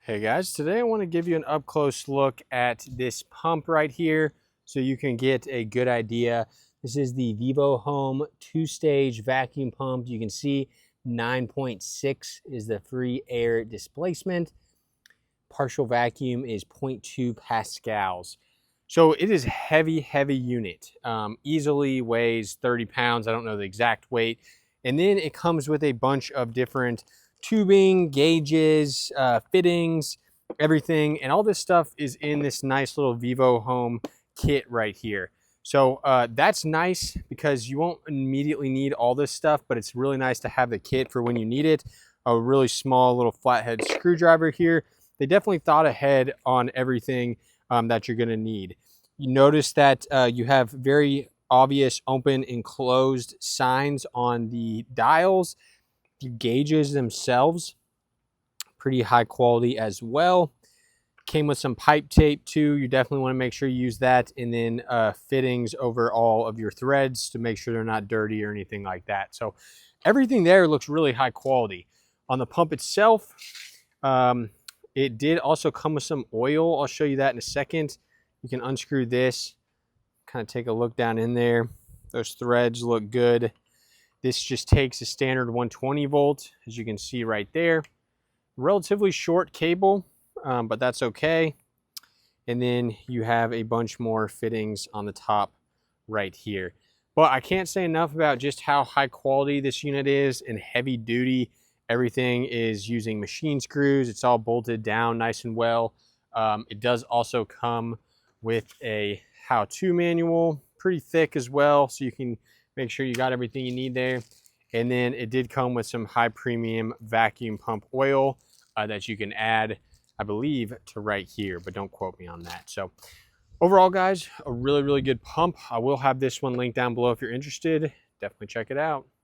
Hey guys, today I want to give you an up close look at this pump right here so you can get a good idea. This is the VIVOHOME two-stage vacuum pump. You can see 9.6 is the free air displacement. Partial vacuum is 0.2 pascals. So it is heavy unit. Easily weighs 30 pounds. I don't know the exact weight. And then it comes with a bunch of different tubing, gauges, fittings, everything. And all this stuff is in this nice little VIVOHOME kit right here. So that's nice because you won't immediately need all this stuff, but it's really nice to have the kit for when you need it. A really small little flathead screwdriver here. They definitely thought ahead on everything that you're going to need. You notice that you have very obvious open and closed signs on the dials. The gauges themselves, pretty high quality as well. Came with some pipe tape too. You definitely want to make sure you use that, and then fittings over all of your threads to make sure they're not dirty or anything like that. So everything there looks really high quality. On the pump itself, it did also come with some oil. I'll show you that in a second. You can unscrew this, kind of take a look down in there. Those threads look good. This just takes a standard 120 volt, as you can see right there. Relatively short cable, but that's okay. And then you have a bunch more fittings on the top right here. But I can't say enough about just how high quality this unit is and heavy duty. Everything is using machine screws. It's all bolted down nice and well. It does also come with a how-to manual, pretty thick as well, so you can make sure you got everything you need there. And then it did come with some high premium vacuum pump oil that you can add, I believe, to right here, but don't quote me on that. So overall, guys, a really good pump. I will have this one linked down below if you're interested. Definitely check it out.